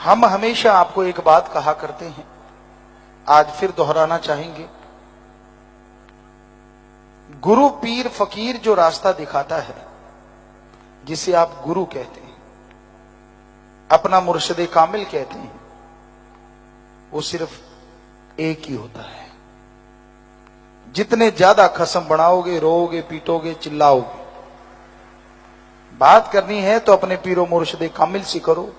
हम हमेशा आपको एक बात कहा करते हैं, आज फिर दोहराना चाहेंगे। गुरु पीर फकीर जो रास्ता दिखाता है, जिसे आप गुरु कहते हैं, अपना मुर्शिद कामिल कहते हैं, वो सिर्फ एक ही होता है। जितने ज्यादा खसम बढ़ाओगे, रोओगे, पीटोगे, चिल्लाओगे, बात करनी है तो अपने पीरो मुर्शिद कामिल से करो।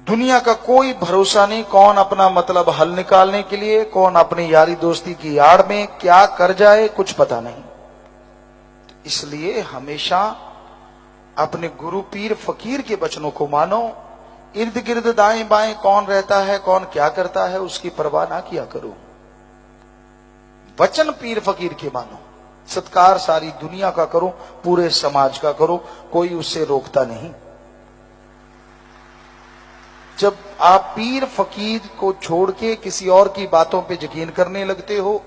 दुनिया का कोई भरोसा नहीं, कौन अपना मतलब हल निकालने के लिए, कौन अपनी यारी दोस्ती की आड़ में क्या कर जाए, कुछ पता नहीं। इसलिए हमेशा अपने गुरु पीर फकीर के वचनों को मानो। इर्द गिर्द दाएं बाएं कौन रहता है, कौन क्या करता है, उसकी परवाह ना किया करो। वचन पीर फकीर के मानो। सत्कार सारी दुनिया का करो, पूरे समाज का करो, कोई उससे रोकता नहीं। जब आप पीर फकीर को छोड़ के किसी और की बातों पे यकीन करने लगते हो,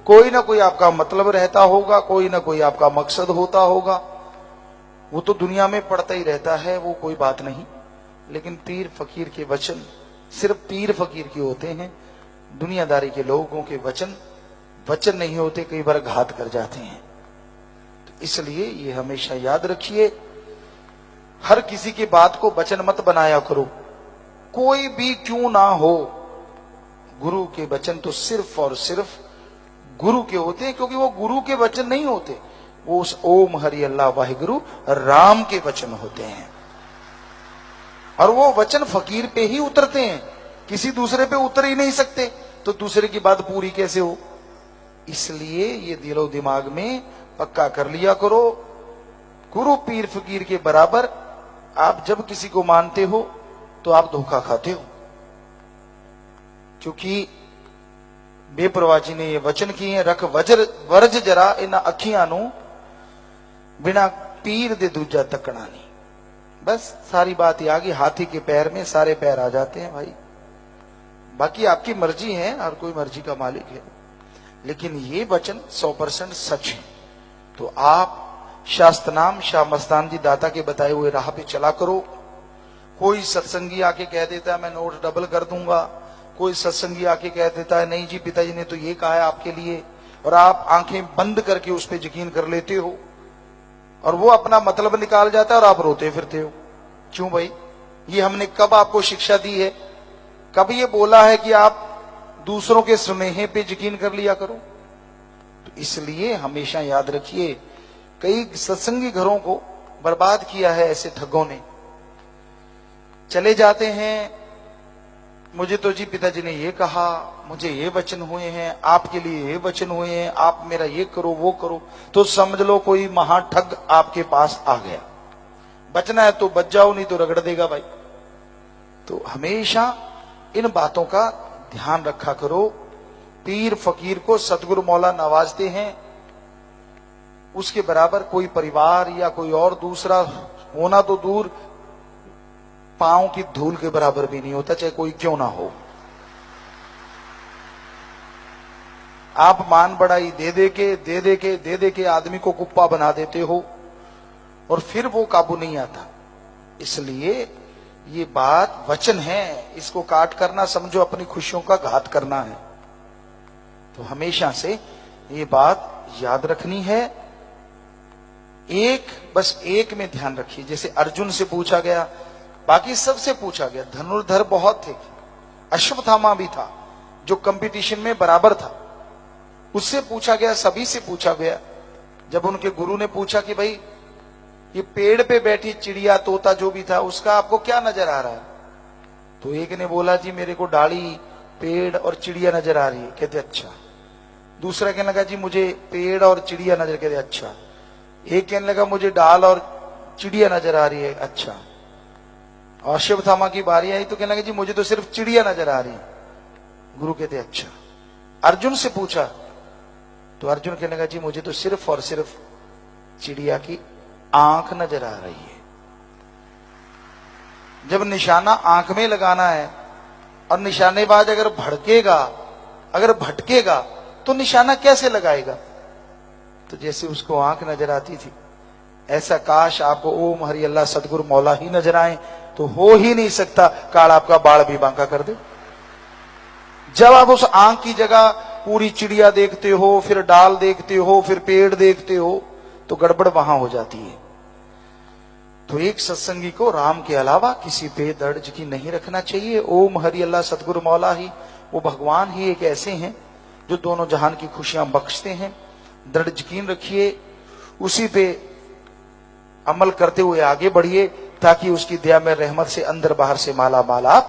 कोई ना कोई आपका मतलब रहता होगा, कोई ना कोई आपका मकसद होता होगा, वो तो दुनिया में पड़ता ही रहता है, वो कोई बात नहीं। लेकिन पीर फकीर के वचन सिर्फ पीर फकीर के होते हैं। दुनियादारी के लोगों के वचन वचन नहीं होते, कई बार घात कर जाते हैं। तो इसलिए ये हमेशा याद रखिए, हर किसी की बात को वचन मत बनाया करो, कोई भी क्यों ना हो। गुरु के वचन तो सिर्फ और सिर्फ गुरु के होते हैं, क्योंकि वो गुरु के वचन नहीं होते, वो उस ओम हरि अल्लाह वाहिगुरु राम के वचन होते हैं। और वो वचन फकीर पे ही उतरते हैं, किसी दूसरे पे उतर ही नहीं सकते, तो दूसरे की बात पूरी कैसे हो। इसलिए ये दिलो दिमाग में पक्का कर लिया करो, गुरु पीर फकीर के बराबर आप जब किसी को मानते हो तो आप धोखा खाते हो। क्योंकि बेपरवाह जी ने ये वचन किए हैं, रख वजर वर्ज जरा इन्हां अखियां नू बिना पीर दे दूजा तकना नहीं। बस सारी बात ही आ गई, हाथी के पैर में सारे पैर आ जाते हैं भाई। बाकी आपकी मर्जी है, हर कोई मर्जी का मालिक है, लेकिन ये वचन 100% सच है। तो आप शास्त्र नाम शाह मस्तान जी दाता के बताए हुए राह पे चला करो। कोई सत्संगी आके कह देता है मैं नोट डबल कर दूंगा, कोई सत्संगी आके कह देता है नहीं जी पिताजी ने तो ये कहा है आपके लिए, और आप आंखें बंद करके उस पर यकीन कर लेते हो, और वो अपना मतलब निकाल जाता है और आप रोते फिरते हो। क्यों भाई, ये हमने कब आपको शिक्षा दी है, कब ये बोला है कि आप दूसरों के स्नेह पे यकीन कर लिया करो। तो इसलिए हमेशा याद रखिए, कई सत्संगी घरों को बर्बाद किया है ऐसे ठगों ने। चले जाते हैं, मुझे तो जी पिताजी ने ये कहा, मुझे ये वचन हुए हैं, आपके लिए ये वचन हुए हैं, आप मेरा ये करो वो करो, तो समझ लो कोई महाठग आपके पास आ गया। बचना है तो बच जाओ, नहीं तो रगड़ देगा भाई। तो हमेशा इन बातों का ध्यान रखा करो। पीर फकीर को सतगुरु मौला नवाजते हैं, उसके बराबर कोई परिवार या कोई और दूसरा होना तो दूर, पांव की धूल के बराबर भी नहीं होता, चाहे कोई क्यों ना हो। आप मान बढ़ाई दे दे के आदमी को कुप्पा बना देते हो, और फिर वो काबू नहीं आता। इसलिए ये बात वचन है, इसको काट करना समझो अपनी खुशियों का घात करना है। तो हमेशा से ये बात याद रखनी है। बस एक में ध्यान रखिए, जैसे अर्जुन से पूछा गया, बाकी सबसे पूछा गया, धनुर्धर बहुत थे, अश्वत्थामा भी था जो कंपटीशन में बराबर था, उससे पूछा गया, सभी से पूछा गया। जब उनके गुरु ने पूछा कि भाई ये पेड़ पे बैठी चिड़िया तोता जो भी था, उसका आपको क्या नजर आ रहा है, तो एक ने बोला जी मेरे को डाली पेड़ और चिड़िया नजर आ रही है। कहते अच्छा। दूसरा कहने लगा जी मुझे पेड़ और चिड़िया नजर, कहते अच्छा। एक कहने लगा मुझे डाल और चिड़िया नजर आ रही है, अच्छा। और अश्वत्थामा की बारी आई तो कहने लगा जी मुझे तो सिर्फ चिड़िया नजर आ रही है। गुरु कहते अच्छा। अर्जुन से पूछा तो अर्जुन कहने लगा जी मुझे तो सिर्फ और सिर्फ चिड़िया की आंख नजर आ रही है। जब निशाना आंख में लगाना है और निशानेबाज अगर भटकेगा तो निशाना कैसे लगाएगा। तो जैसे उसको आंख नजर आती थी, ऐसा काश आपको ओम हरि अल्लाह सदगुरु मौला ही नजर आए, तो हो ही नहीं सकता काल आपका बाल भी बांका कर दे। जब आप उस आंख की जगह पूरी चिड़िया देखते हो, फिर डाल देखते हो, फिर पेड़ देखते हो, तो गड़बड़ वहां हो जाती है। तो एक सत्संगी को राम के अलावा किसी पे दर्ज की नहीं रखना चाहिए। ओम हरि अल्लाह सतगुरु मौला ही, वो भगवान ही एक ऐसे हैं जो दोनों जहान की खुशियां बख्शते हैं। दृढ़ यकीन रखिए, उसी पे अमल करते हुए आगे बढ़िए, ताकि उसकी दया में रहमत से अंदर बाहर से माला माल आप